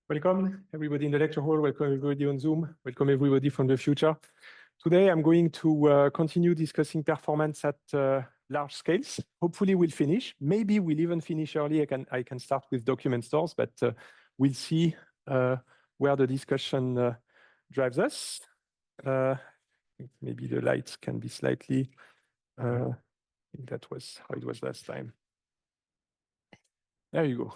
Welcome, everybody in the lecture hall. Welcome, everybody on Zoom. Welcome, everybody from the future. Today, I'm going to continue discussing performance at large scales. Hopefully, we'll finish. Maybe we'll even finish early. I can start with document stores, but we'll see where the discussion drives us. Maybe the lights can be slightly. I think that was how it was last time. There you go.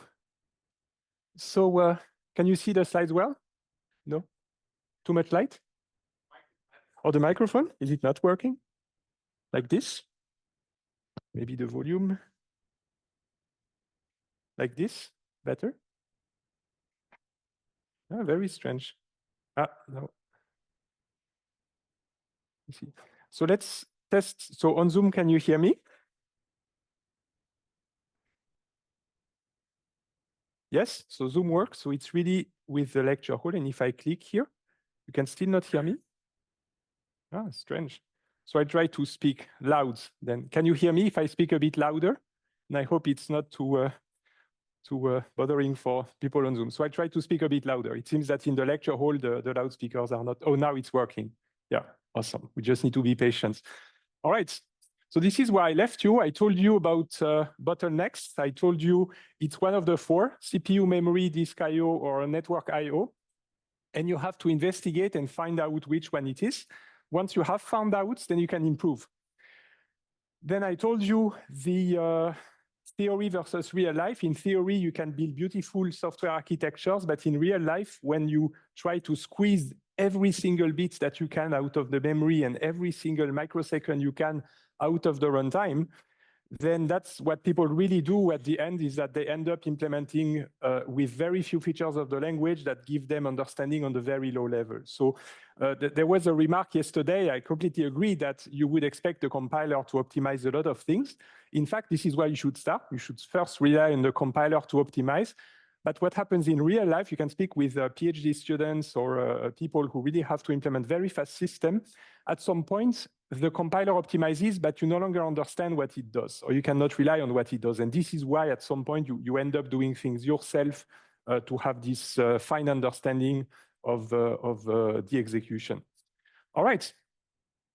So, can you see the slides well? No? Too much light? Or the microphone? Is it not working? Like this? Maybe the volume? Like this? Better? Ah, very strange. Ah, no. Let's see. So let's test. So on Zoom, can you hear me? Yes, so Zoom works. So it's really with the lecture hall. And if I click here, you can still not hear me. Ah, strange. So I try to speak loud. Then can you hear me if I speak a bit louder? And I hope it's not too bothering for people on Zoom. So I try to speak a bit louder. It seems that in the lecture hall, the loudspeakers are not. Oh, now it's working. Yeah, awesome. We just need to be patient. All right. So this is where I left you. I told you about bottlenecks. I told you it's one of the four: CPU, memory, disk I/O, or network I/O. And you have to investigate and find out which one it is. Once you have found out, then you can improve. Then I told you the theory versus real life. In theory, you can build beautiful software architectures, but in real life, when you try to squeeze every single bit that you can out of the memory and every single microsecond you can out of the runtime, then that's what people really do at the end, is that they end up implementing with very few features of the language that give them understanding on the very low level. So there was a remark yesterday, I completely agree, that you would expect the compiler to optimize a lot of things. In fact, this is where you should start. You should first rely on the compiler to optimize. But what happens in real life, you can speak with PhD students or people who really have to implement very fast systems. At some point, the compiler optimizes, but you no longer understand what it does, or you cannot rely on what it does. And this is why at some point you end up doing things yourself to have this fine understanding of the execution. All right.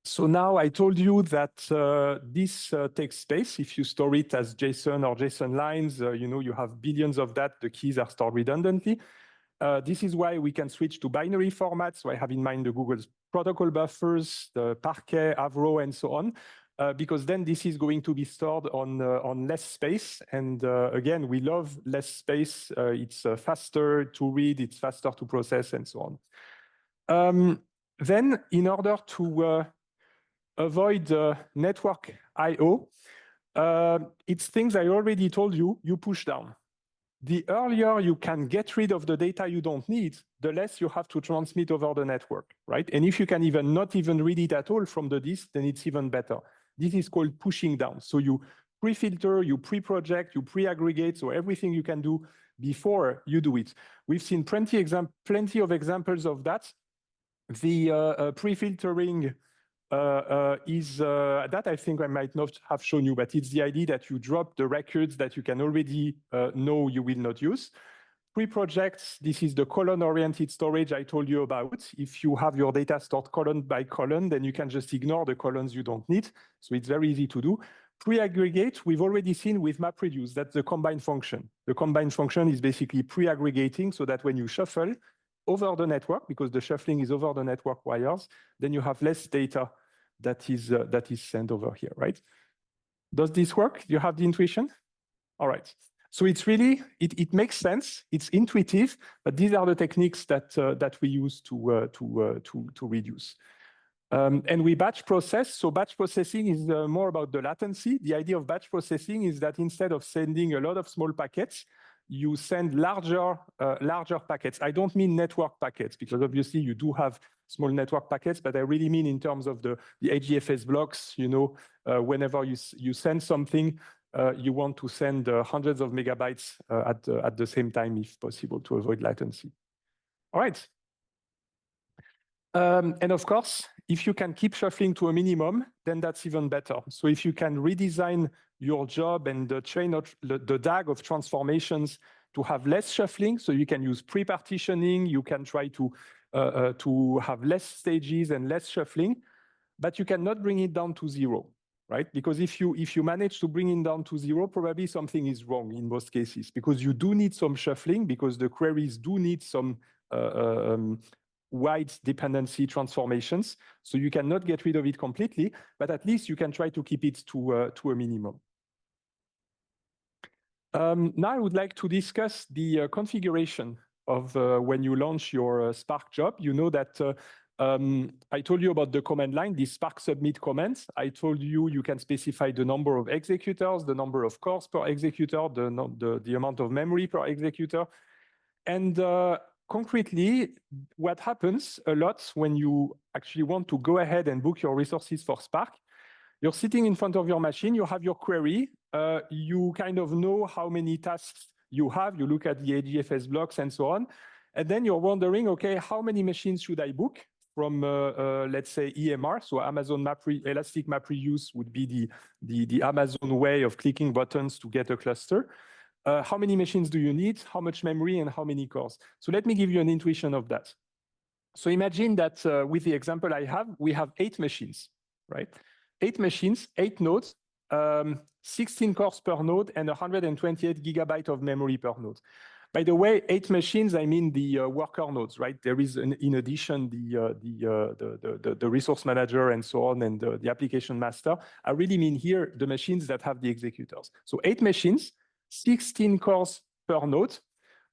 So now I told you that this takes space. If you store it as JSON or JSON lines, you have billions of that. The keys are stored redundantly. This is why we can switch to binary formats. So I have in mind the Google's protocol buffers, the Parquet, Avro, and so on, because then this is going to be stored on less space. And again, we love less space. It's faster to read, it's faster to process, and so on. Then, in order to avoid network I/O, it's things I already told you, you push down. The earlier you can get rid of the data you don't need, the less you have to transmit over the network, right? And if you can not even read it at all from the disk, then it's even better. This is called pushing down. So you pre-filter, you pre-project, you pre-aggregate, so everything you can do before you do it. We've seen plenty of examples of that. The pre-filtering is that I think I might not have shown you, but it's the idea that you drop the records that you can already know you will not use. Pre-projects, this is the column-oriented storage I told you about. If you have your data stored column by column, then you can just ignore the columns you don't need. So it's very easy to do. Pre-aggregate, we've already seen with MapReduce, that's the combine function. The combine function is basically pre-aggregating so that when you shuffle over the network, because the shuffling is over the network wires, then you have less data that is sent over here, right? Does this work? Do you have the intuition? All right. So it's really, it makes sense. It's intuitive, but these are the techniques that we use to reduce. And we batch process. So batch processing is more about the latency. The idea of batch processing is that instead of sending a lot of small packets, you send larger packets. I don't mean network packets, because obviously you do have small network packets, but I really mean in terms of the HDFS blocks, whenever you send something, you want to send hundreds of megabytes at the same time, if possible, to avoid latency. All right. And of course, if you can keep shuffling to a minimum, then that's even better. So if you can redesign your job and the DAG of transformations to have less shuffling. So you can use pre-partitioning. You can try to have less stages and less shuffling, but you cannot bring it down to zero, right? Because if you manage to bring it down to zero, probably something is wrong in most cases, because you do need some shuffling, because the queries do need some wide dependency transformations. So you cannot get rid of it completely, but at least you can try to keep it to a minimum. Now I would like to discuss the configuration of when you launch your Spark job. You know that I told you about the command line, the Spark submit commands. I told you you can specify the number of executors, the number of cores per executor, the amount of memory per executor. And concretely, what happens a lot when you actually want to go ahead and book your resources for Spark, you're sitting in front of your machine, you have your query, you kind of know how many tasks you have, you look at the AGFS blocks and so on, and then you're wondering, okay, how many machines should I book from, let's say, EMR, so Amazon Elastic Map Reuse would be the Amazon way of clicking buttons to get a cluster. How many machines do you need, how much memory, and how many cores? So let me give you an intuition of that. So imagine that with the example I have, we have 8 machines, right? 8 machines, 8 nodes, 16 cores per node, and 128 gigabytes of memory per node. By the way, 8 machines, I mean the worker nodes, right? There is, in addition, the resource manager and so on, and the application master. I really mean here the machines that have the executors. So 8 machines, 16 cores per node,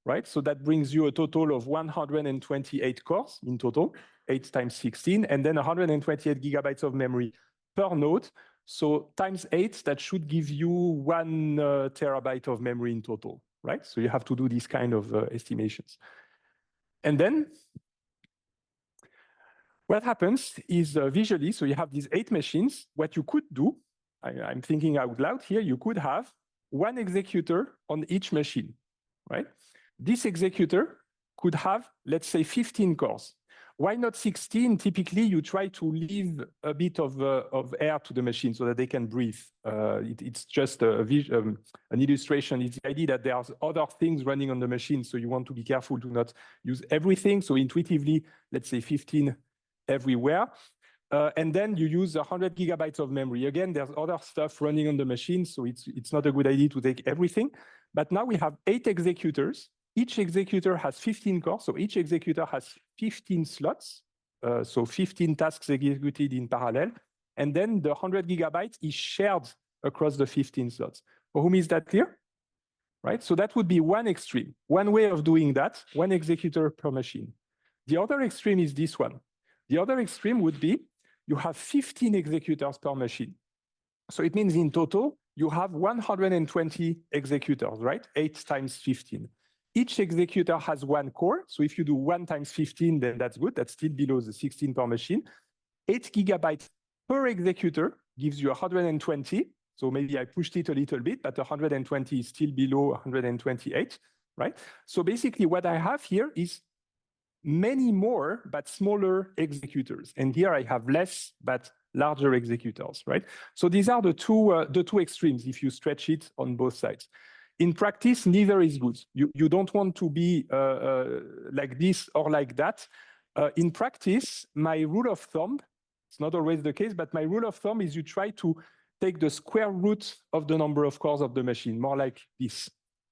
right? So that brings you a total of 128 cores in total, 8 times 16, and then 128 gigabytes of memory per node. So times 8, that should give you 1 terabyte of memory in total, right? So you have to do these kind of estimations. And then what happens is visually, so you have these 8 machines. What you could do, I'm thinking out loud here, you could have 1 executor on each machine, right? This executor could have, let's say, 15 cores. Why not 16? Typically, you try to leave a bit of air to the machine so that they can breathe. It's just an illustration. It's the idea that there are other things running on the machine, so you want to be careful to not use everything. So intuitively, let's say 15 everywhere. And then you use 100 gigabytes of memory. Again, there's other stuff running on the machine, so it's not a good idea to take everything. But now we have 8 executors. Each executor has 15 cores, so each executor has 15 slots, so 15 tasks executed in parallel. And then the 100 gigabytes is shared across the 15 slots. For whom is that clear? Right? So that would be one extreme. One way of doing that, 1 executor per machine. The other extreme is this one. The other extreme would be you have 15 executors per machine. So it means in total, you have 120 executors, right? 8 times 15. Each executor has 1 core. So if you do 1 times 15, then that's good. That's still below the 16 per machine. 8 gigabytes per executor gives you 120. So maybe I pushed it a little bit, but 120 is still below 128, right? So basically what I have here is many more, but smaller executors. And here I have less, but larger executors, right? So these are the two extremes if you stretch it on both sides. In practice, neither is good. You don't want to be like this or like that. In practice, my rule of thumb, it's not always the case, but my rule of thumb is you try to take the square root of the number of cores of the machine, more like this,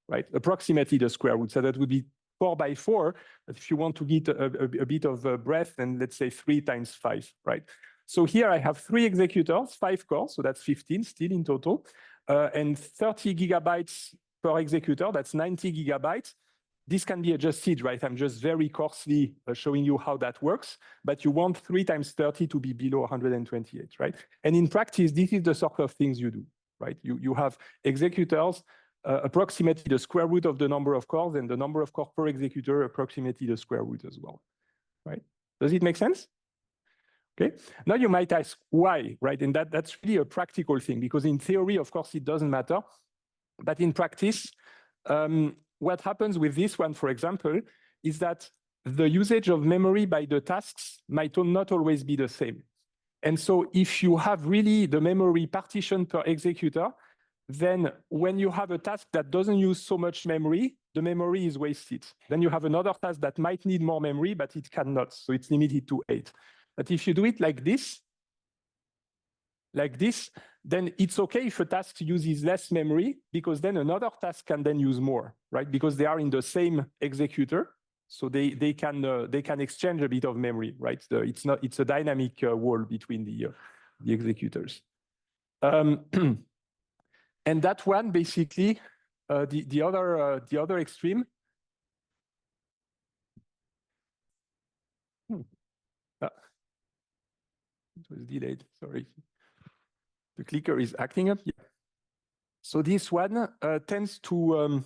right? Approximately the square root. So that would be 4 by 4. But if you want to get a bit of breadth, then let's say 3 times 5, right? So here I have 3 executors, 5 cores, so that's 15 still in total, and 30 gigabytes per executor, that's 90 gigabytes. This can be adjusted, right? I'm just very coarsely showing you how that works, but you want 3 times 30 to be below 128, right? And in practice, this is the sort of things you do, right? You have executors, approximately the square root of the number of cores, and the number of cores per executor approximately the square root as well, right? Does it make sense? Okay. Now you might ask why, right? And that's really a practical thing, because in theory, of course, it doesn't matter. But in practice, what happens with this one, for example, is that the usage of memory by the tasks might not always be the same. And so if you have really the memory partition per executor, then when you have a task that doesn't use so much memory, the memory is wasted. Then you have another task that might need more memory, but it cannot. So it's limited to 8. But if you do it like this, then it's okay if a task uses less memory, because then another task can then use more, right? Because they are in the same executor, so they can exchange a bit of memory, right? It's a dynamic wall between the executors. And that one basically, the other extreme. It was delayed. Sorry. The clicker is acting up. Yeah. So this one tends to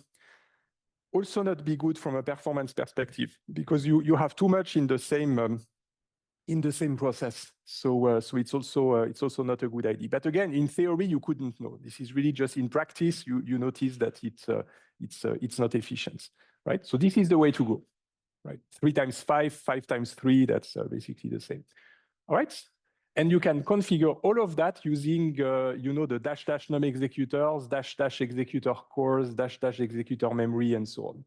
also not be good from a performance perspective, because you have too much in the same process. So it's also not a good idea. But again, in theory, you couldn't know. This is really just in practice. You notice that it's not efficient, right? So this is the way to go, right? 3 times 5, 5 times 3. That's basically the same. All right. And you can configure all of that using, the -- num executors, -- executor cores, -- executor memory, and so on.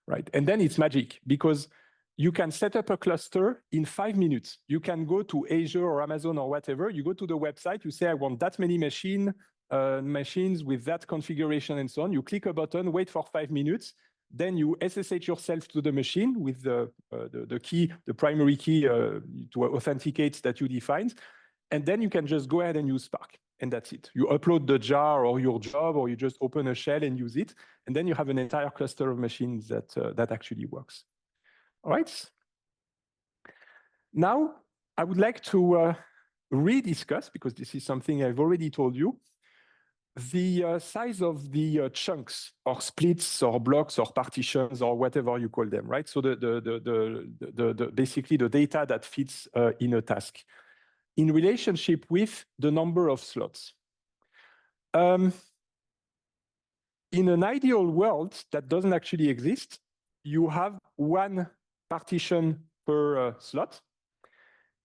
Right. And then it's magic, because you can set up a cluster in 5 minutes. You can go to Azure or Amazon or whatever. You go to the website. You say, I want that many machines with that configuration and so on. You click a button, wait for 5 minutes. Then you SSH yourself to the machine with the key, the primary key to authenticate that you defined. And then you can just go ahead and use Spark. And that's it. You upload the jar or your job, or you just open a shell and use it. And then you have an entire cluster of machines that actually works. All right. Now, I would like to rediscuss, because this is something I've already told you, the size of the chunks or splits or blocks or partitions or whatever you call them, right? So basically the data that fits in a task in relationship with the number of slots. In an ideal world that doesn't actually exist, you have one partition per slot,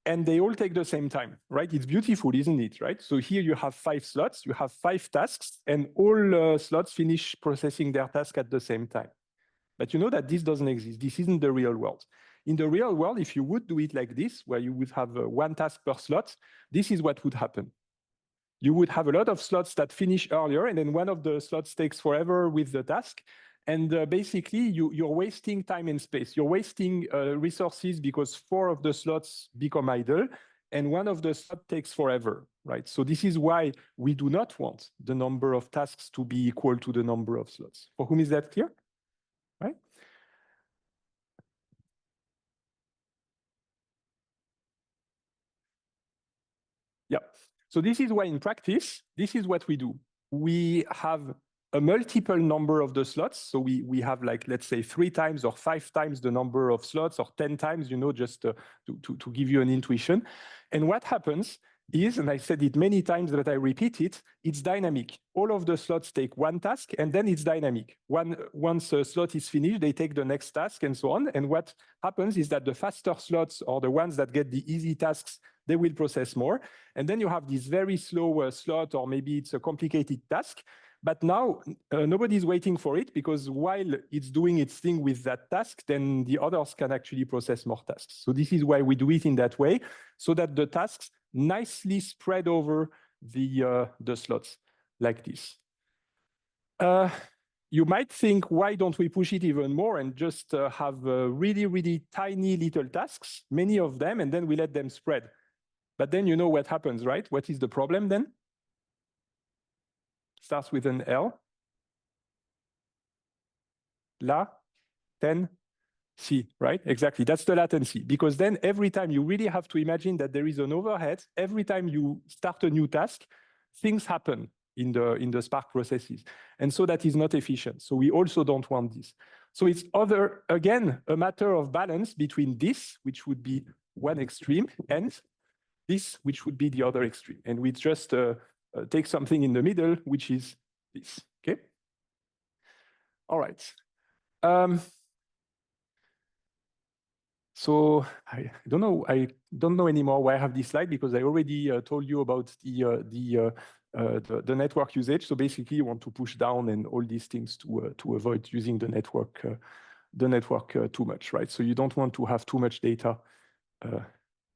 and they all take the same time, right? It's beautiful, isn't it, right? So here you have 5 slots, you have 5 tasks, and all slots finish processing their task at the same time. But you know that this doesn't exist. This isn't the real world. In the real world, if you would do it like this, where you would have one task per slot, this is what would happen. You would have a lot of slots that finish earlier, and then one of the slots takes forever with the task. And basically, you're wasting time and space. You're wasting resources because 4 of the slots become idle, and one of the slots takes forever, right? So this is why we do not want the number of tasks to be equal to the number of slots. For whom is that clear? Right? Yeah. So this is why in practice, this is what we do. We have a multiple number of the slots. So we have, like, let's say 3 times or 5 times the number of slots, or 10 times, just to give you an intuition. And what happens is, and I said it many times, but I repeat it, it's dynamic. All of the slots take one task, and then it's dynamic. Once a slot is finished, they take the next task, and so on. And what happens is that the faster slots, or the ones that get the easy tasks, they will process more. And then you have this very slow slot, or maybe it's a complicated task. But now nobody's waiting for it, because while it's doing its thing with that task, then the others can actually process more tasks. So this is why we do it in that way, so that the tasks nicely spread over the slots like this. You might think, why don't we push it even more and just have really, really tiny little tasks, many of them, and then we let them spread? But then you know what happens, right? What is the problem then? Starts with an L. Latency, right? Exactly. That's the latency. Because then every time you really have to imagine that there is an overhead, every time you start a new task, things happen in the Spark processes. And so that is not efficient. So we also don't want this. So it's again, a matter of balance between this, which would be one extreme, and this, which would be the other extreme. And we just take something in the middle, which is this, okay? All right. So I don't know anymore why I have this slide, because I already told you about the the network usage. So basically, you want to push down and all these things to avoid using the network too much, right? So you don't want to have too much data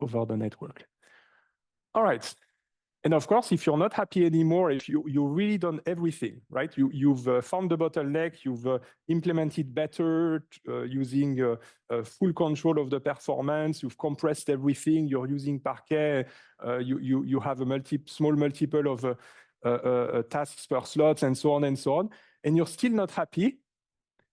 over the network. All right. And of course, if you're not happy anymore, if you've really done everything, right? You've found the bottleneck, you've implemented better using full control of the performance, you've compressed everything, you're using Parquet, you have a small multiple of tasks per slot and so on, and you're still not happy.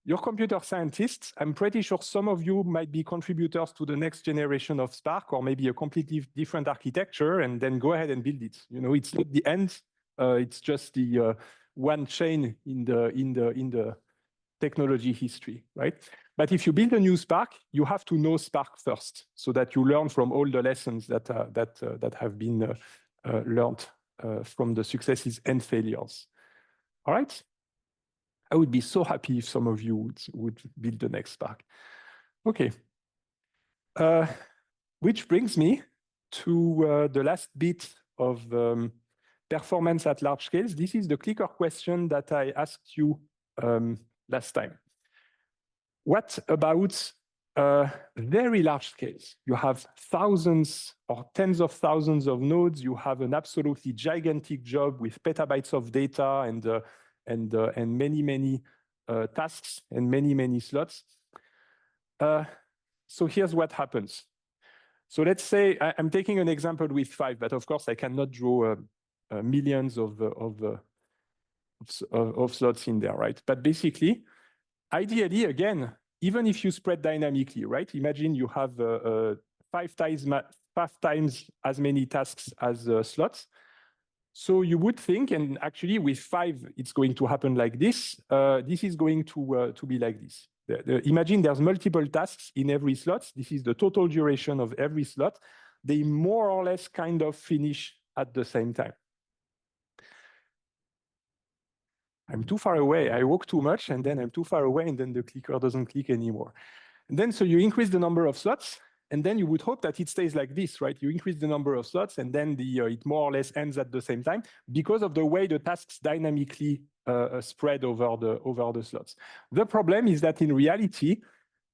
You're computer scientists. I'm pretty sure some of you might be contributors to the next generation of Spark, or maybe a completely different architecture, and then go ahead and build it. You know, it's not the end. It's just the one chain in the technology history, right? But if you build a new Spark, you have to know Spark first, so that you learn from all the lessons that have been learned from the successes and failures. All right. I would be so happy if some of you would build the next Spark. Okay. Which brings me to the last bit of performance at large scales. This is the clicker question that I asked you last time. What about very large scales? You have thousands or tens of thousands of nodes. You have an absolutely gigantic job with petabytes of data and many tasks and many slots. So here's what happens. So let's say I'm taking an example with 5, but of course I cannot draw millions of slots in there, right? But basically, ideally, again, even if you spread dynamically, right? Imagine you have 5 times as many tasks as slots. So you would think, and actually with 5, it's going to happen like this. This is going to be like this. Imagine there's multiple tasks in every slot. This is the total duration of every slot. They more or less kind of finish at the same time. I'm too far away. I walk too much, and then I'm too far away, and then the clicker doesn't click anymore. And then so you increase the number of slots, and then you would hope that it stays like this, right? You increase the number of slots, and then it more or less ends at the same time because of the way the tasks dynamically spread over the slots. The problem is that in reality,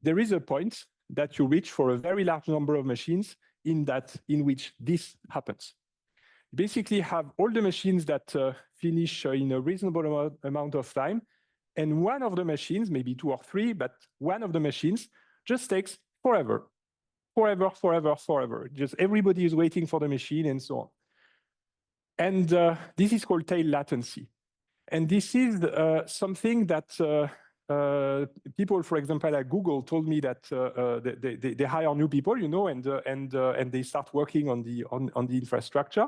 there is a point that you reach for a very large number of machines in which this happens. You basically have all the machines that finish in a reasonable amount of time, and one of the machines, maybe 2 or 3, but one of the machines just takes forever. Just everybody is waiting for the machine and so on. And this is called tail latency. And this is something that people, for example, at Google told me that they hire new people, you know, and they start working on the infrastructure.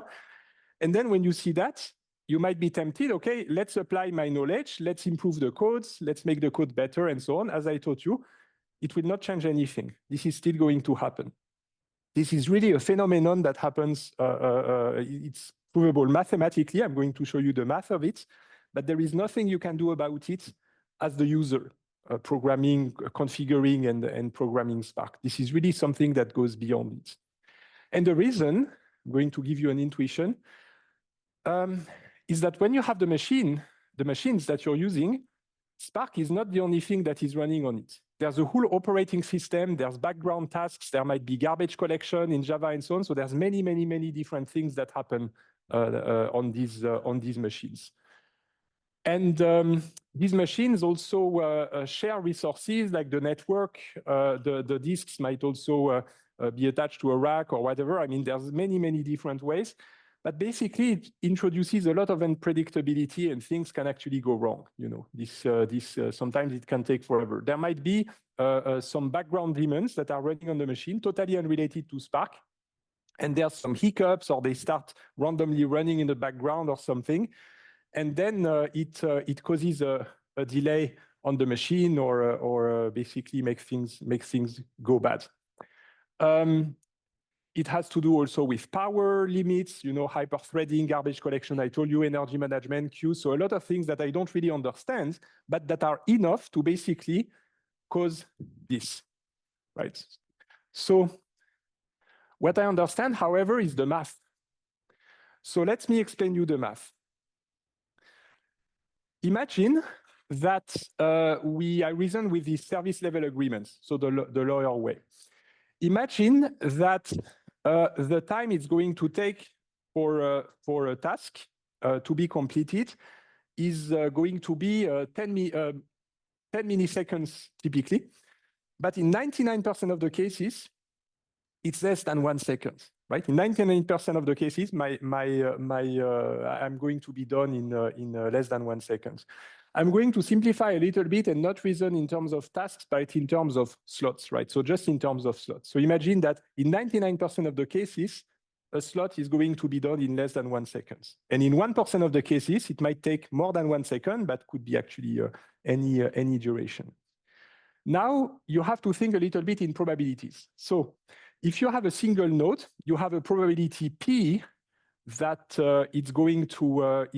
And then when you see that, you might be tempted, okay, let's apply my knowledge, let's improve the codes, let's make the code better and so on. As I taught you, it will not change anything. This is still going to happen. This is really a phenomenon that happens. It's provable mathematically. I'm going to show you the math of it, but there is nothing you can do about it as the user programming, configuring, and programming Spark. This is really something that goes beyond it. And the reason, I'm going to give you an intuition, is that when you have the machines that you're using, Spark is not the only thing that is running on it. There's a whole operating system, there's background tasks, there might be garbage collection in Java and so on. So there's many different things that happen on these machines. And these machines also share resources like the network. The disks might also be attached to a rack or whatever. I mean, there's many different ways. But basically, it introduces a lot of unpredictability, and things can actually go wrong. You know, sometimes it can take forever. There might be some background daemons that are running on the machine, totally unrelated to Spark, and there's some hiccups, or they start randomly running in the background or something, and then it causes a delay on the machine, or basically makes things go bad. It has to do also with power limits, you know, hyper-threading, garbage collection, I told you, energy management, queues. So a lot of things that I don't really understand, but that are enough to basically cause this, right? So what I understand, however, is the math. So let me explain you the math. imagine that I reason with these service level agreements, so the lawyer way. Imagine that the time it's going to take for a task to be completed is going to be 10 milliseconds typically, but in 99% of the cases, it's less than 1 second, right? In 99% of the cases, I'm going to be done in less than 1 second. I'm going to simplify a little bit and not reason in terms of tasks, but in terms of slots, right? So just in terms of slots. So imagine that in 99% of the cases, a slot is going to be done in less than 1 second. And in 1% of the cases, it might take more than 1 second, but could be actually any duration. Now you have to think a little bit in probabilities. So if you have a single node, you have a probability P that it's going to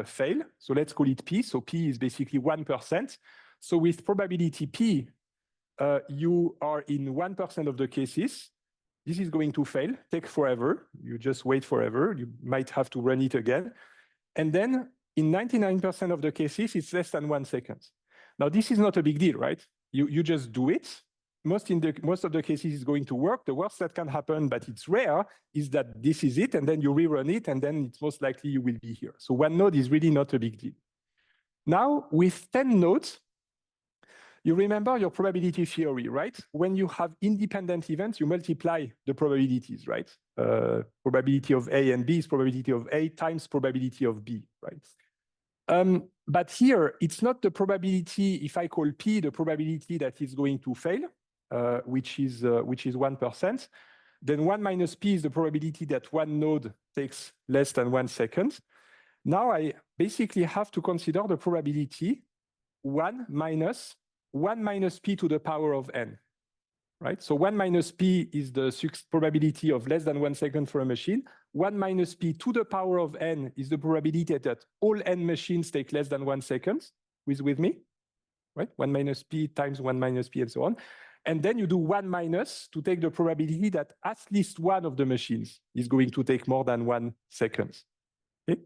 fail. So let's call it P. So P is basically 1%. So with probability P, you are in 1% of the cases. This is going to fail, take forever. You just wait forever. You might have to run it again. And then in 99% of the cases, it's less than 1 second. Now, this is not a big deal, right? You just do it. Most of the cases is going to work. The worst that can happen, but it's rare, is that this is it, and then you rerun it, and then it's most likely you will be here. So 1 node is really not a big deal. Now, with 10 nodes, you remember your probability theory, right? When you have independent events, you multiply the probabilities, right? Probability of A and B is probability of A times probability of B, right? But here, it's not the probability, if I call P the probability that is going to fail, which is 1%. Then 1 minus P is the probability that 1 node takes less than 1 second. Now I basically have to consider the probability 1 minus P to the power of n, right? So 1 minus P is the probability of less than 1 second for a machine. 1 minus P to the power of n is the probability that all n machines take less than 1 second. With me, right? 1 minus P times 1 minus P and so on. And then you do 1 minus to take the probability that at least one of the machines is going to take more than 1 second. Okay?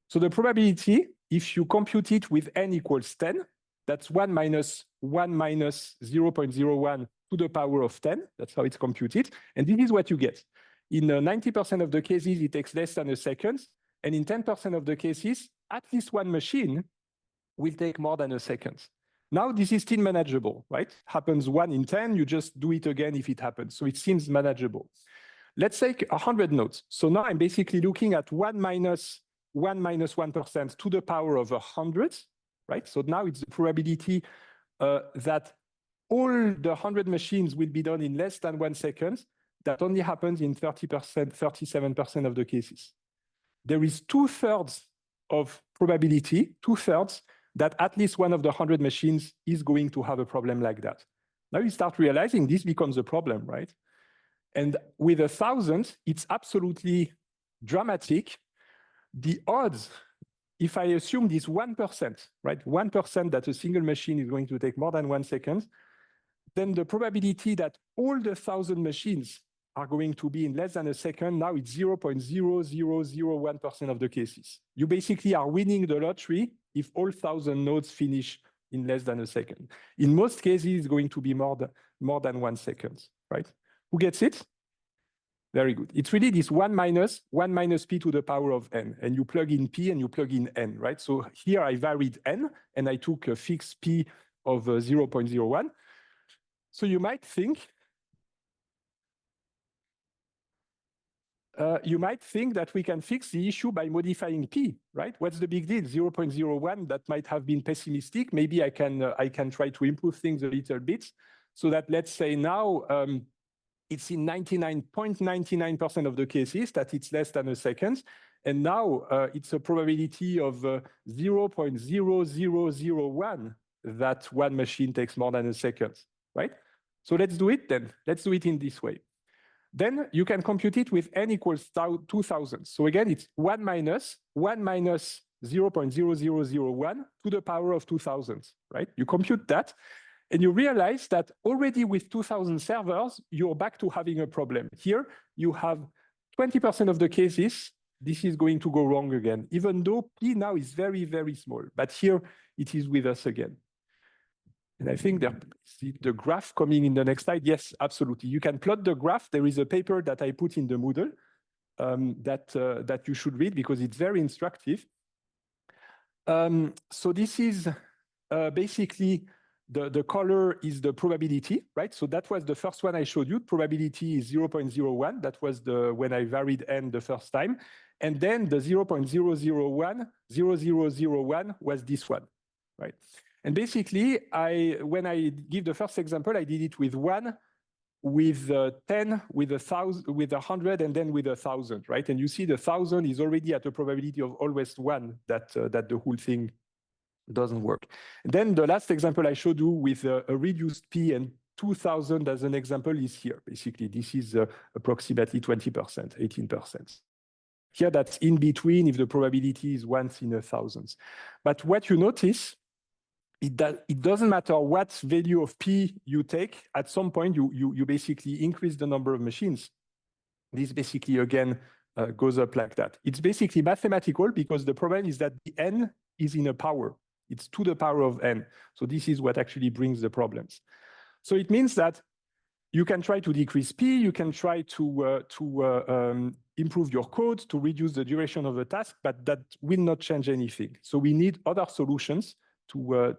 So the probability, if you compute it with n equals 10, that's 1 minus 0.01 to the power of 10. That's how it's computed. And this is what you get. In 90% of the cases, it takes less than a second. And in 10% of the cases, at least one machine will take more than a second. Now, this is still manageable, right? Happens 1 in 10, you just do it again if it happens. So it seems manageable. Let's take 100 nodes. So now I'm basically looking at 1 minus 1% to the power of 100, right? So now it's the probability that all the 100 machines will be done in less than 1 second. That only happens in 30%, 37% of the cases. There is 2/3 of probability, 2/3, that at least one of the 100 machines is going to have a problem like that. Now you start realizing this becomes a problem, right? And with 1,000, it's absolutely dramatic. The odds, if I assume this 1%, right? 1% that a single machine is going to take more than 1 second, then the probability that all the 1,000 machines are going to be in less than a second, now it's 0.0001% of the cases. You basically are winning the lottery if all 1,000 nodes finish in less than a second. In most cases, it's going to be more than 1 second, right? Who gets it? Very good. It's really this 1 minus P to the power of n, and you plug in P and you plug in n, right? So here I varied n, and I took a fixed P of 0.01. So you might think that we can fix the issue by modifying P, right? What's the big deal? 0.01, that might have been pessimistic. Maybe I can try to improve things a little bit so that, let's say now, it's in 99.99% of the cases that it's less than a second. And now it's a probability of 0.0001 that one machine takes more than a second, right? So let's do it then. Let's do it in this way. Then you can compute it with n equals 2,000. So again, it's 1 minus 0.0001 to the power of 2,000, right? You compute that, and you realize that already with 2,000 servers, you're back to having a problem. Here, you have 20% of the cases this is going to go wrong again, even though P now is very, very small. But here it is with us again. And I think see the graph coming in the next slide. Yes, absolutely. You can plot the graph. There is a paper that I put in the Moodle that you should read because it's very instructive. So this is basically the color is the probability, right? So that was the first one I showed you. Probability is 0.01. That was when I varied n the first time. And then the 0.0001 was this one, right? And basically, when I give the first example, I did it with 1, with 10, with 1,000, with 100, and then with 1,000, right? And you see the 1,000 is already at a probability of always 1 that the whole thing doesn't work. And then the last example I showed you with a reduced P and 2,000 as an example is here. Basically, this is approximately 20%, 18%. Here, that's in between if the probability is once in 1,000. But what you notice, it doesn't matter what value of P you take, at some point you basically increase the number of machines. This basically, again, goes up like that. It's basically mathematical because the problem is that the n is in a power. It's to the power of n. So this is what actually brings the problems. So it means that you can try to decrease P, you can try to improve your code to reduce the duration of the task, but that will not change anything. So we need other solutions to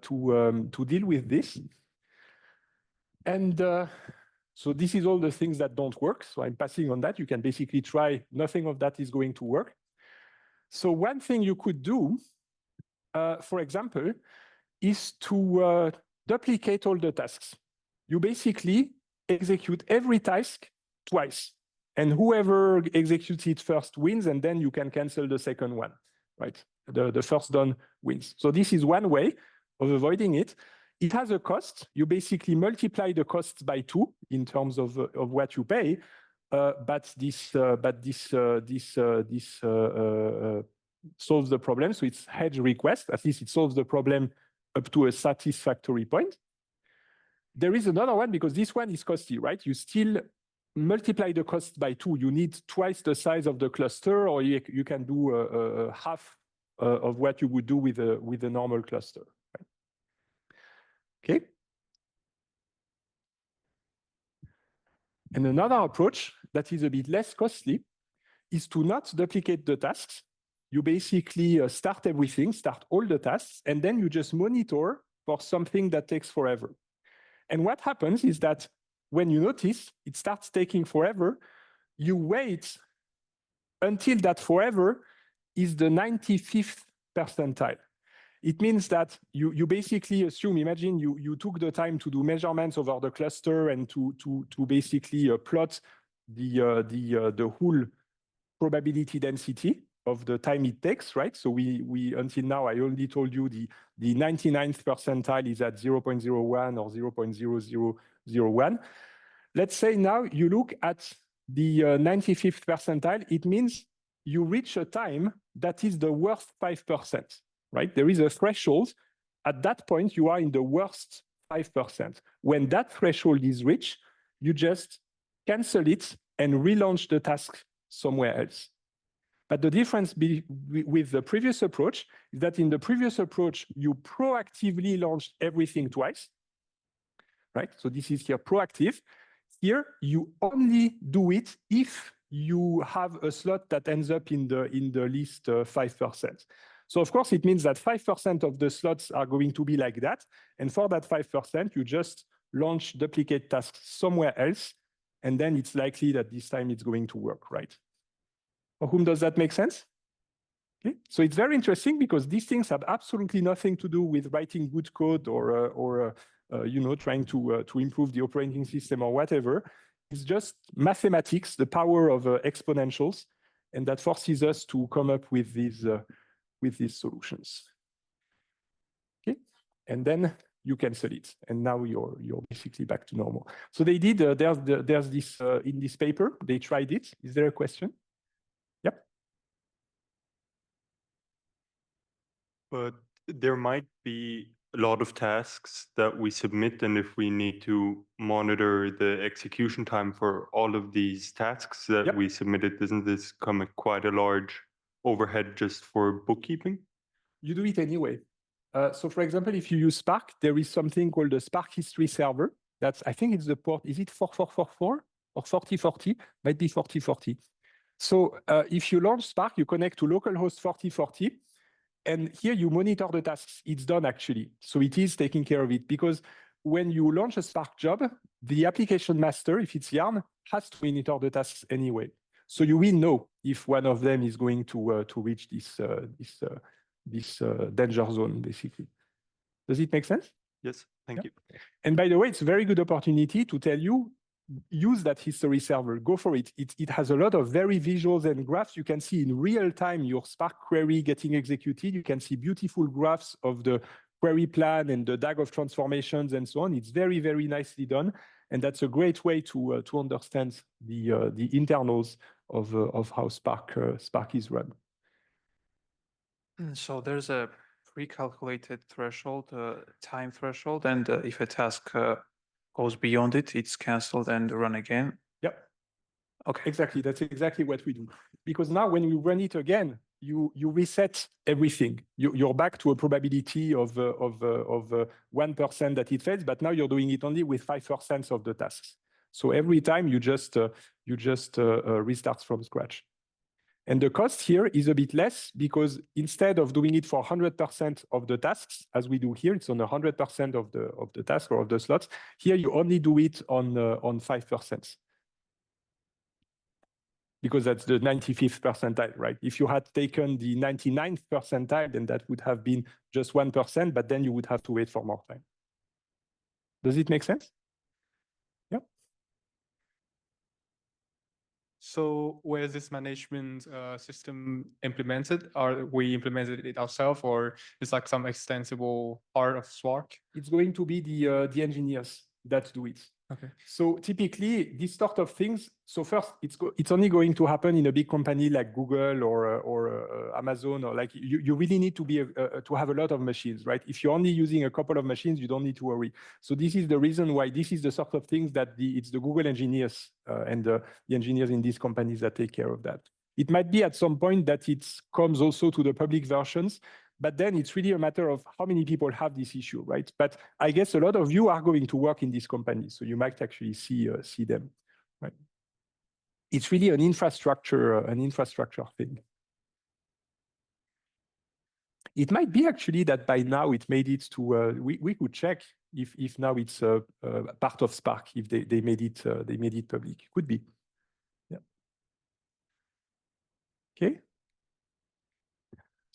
deal with this. And so this is all the things that don't work. So I'm passing on that. You can basically try, nothing of that is going to work. So one thing you could do, for example, is to duplicate all the tasks. You basically execute every task twice. And whoever executes it first wins, and then you can cancel the second one, right? The first done wins. So this is one way of avoiding it. It has a cost. You basically multiply the costs by 2 in terms of what you pay, but this solves the problem. So it's hedge request. At least it solves the problem up to a satisfactory point. There is another one because this one is costly, right? You still multiply the cost by 2. You need twice the size of the cluster, or you can do half of what you would do with a normal cluster. Right? Okay. And another approach that is a bit less costly is to not duplicate the tasks. You basically start everything, start all the tasks, and then you just monitor for something that takes forever. And what happens is that when you notice it starts taking forever, you wait until that forever is the 95th percentile. It means that you basically assume, imagine you took the time to do measurements over the cluster and to basically plot the whole probability density of the time it takes, right? So we until now, I only told you the 99th percentile is at 0.01 or 0.0001. Let's say now you look at the 95th percentile, it means you reach a time that is the worst 5%, right? There is a threshold. At that point, you are in the worst 5%. When that threshold is reached, you just cancel it and relaunch the task somewhere else. But the difference with the previous approach is that in the previous approach, you proactively launched everything twice, right? So this is here proactive. Here, you only do it if you have a slot that ends up in the least 5%. So of course, it means that 5% of the slots are going to be like that. And for that 5%, you just launch duplicate tasks somewhere else. And then it's likely that this time it's going to work, right? For whom does that make sense? Okay. So it's very interesting because these things have absolutely nothing to do with writing good code or trying to improve the operating system or whatever. It's just mathematics, the power of exponentials, and that forces us to come up with these solutions. Okay, and then you cancel it, and now you're basically back to normal. So they did. There's this in this paper. They tried it. Is there a question? Yep. But there might be a lot of tasks that we submit, and if we need to monitor the execution time for all of these tasks that we submitted, doesn't this come at quite a large overhead just for bookkeeping? You do it anyway. So for example, if you use Spark, there is something called the Spark History Server. That's, I think it's the port, is it 4444 or 4040? Might be 4040. So if you launch Spark, you connect to localhost 4040. And here you monitor the tasks. It's done actually. So it is taking care of it, because when you launch a Spark job, the application master, if it's Yarn, has to monitor the tasks anyway. So you will know if one of them is going to reach this danger zone, basically. Does it make sense? Yes, thank you. And by the way, it's a very good opportunity to tell you, use that history server, go for it. It has a lot of very visuals and graphs. You can see in real time your Spark query getting executed. You can see beautiful graphs of the query plan and the DAG of transformations and so on. It's very, very nicely done. And that's a great way to understand the internals of how Spark is run. So there's a pre-calculated threshold, time threshold, and if a task goes beyond it, it's canceled and run again. Yep. Okay. Exactly. That's exactly what we do. Because now when you run it again, you reset everything. You're back to a probability of 1% that it fails, but now you're doing it only with 5% of the tasks. So every time you just restart from scratch. And the cost here is a bit less, because instead of doing it for 100% of the tasks, as we do here, it's on 100% of the task or of the slots. Here you only do it on 5%. Because that's the 95th percentile, right? If you had taken the 99th percentile, then that would have been just 1%, but then you would have to wait for more time. Does it make sense? Yeah. So where is this management system implemented? Are we implemented it ourselves, or is like some extensible part of Spark? It's going to be the engineers that do it. Okay. So typically, these sort of things. So first, it's only going to happen in a big company like Google or Amazon, or like you really need to be to have a lot of machines, right? If you're only using a couple of machines, you don't need to worry. So this is the reason why this is the sort of things that it's the Google engineers and the engineers in these companies that take care of that. It might be at some point that it comes also to the public versions. But then it's really a matter of how many people have this issue, right? But I guess a lot of you are going to work in these companies, so you might actually see them, right? It's really an infrastructure thing. It might be actually that by now it made it to. We could check if now it's part of Spark, if they made it public. Could be. Yeah. Okay.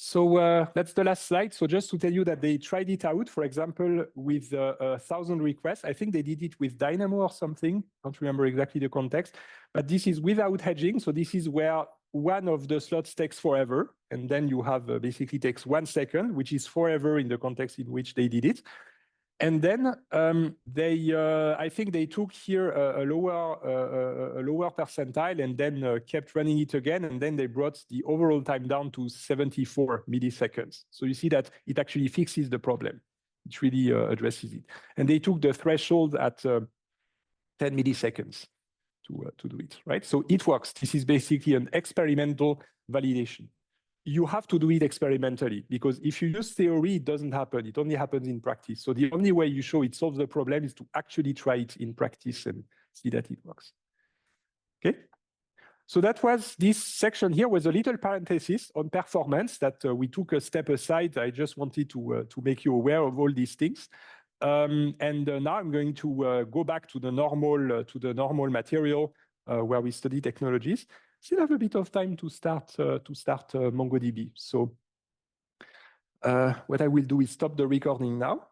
So that's the last slide. So just to tell you that they tried it out, for example, with 1,000 requests. I think they did it with Dynamo or something. I don't remember exactly the context. But this is without hedging. So this is where one of the slots takes forever. And then you have basically takes 1 second, which is forever in the context in which they did it. And then I think they took here a lower percentile and then kept running it again. And then they brought the overall time down to 74 milliseconds. So you see that it actually fixes the problem. It really addresses it. And they took the threshold at 10 milliseconds to do it, right? So it works. This is basically an experimental validation. You have to do it experimentally, because if you use theory, it doesn't happen. It only happens in practice. So the only way you show it solves the problem is to actually try it in practice and see that it works. Okay. So that was this section here was a little parenthesis on performance that we took a step aside. I just wanted to make you aware of all these things. And now I'm going to go back to the normal material where we study technologies. Still have a bit of time to start MongoDB. So what I will do is stop the recording now.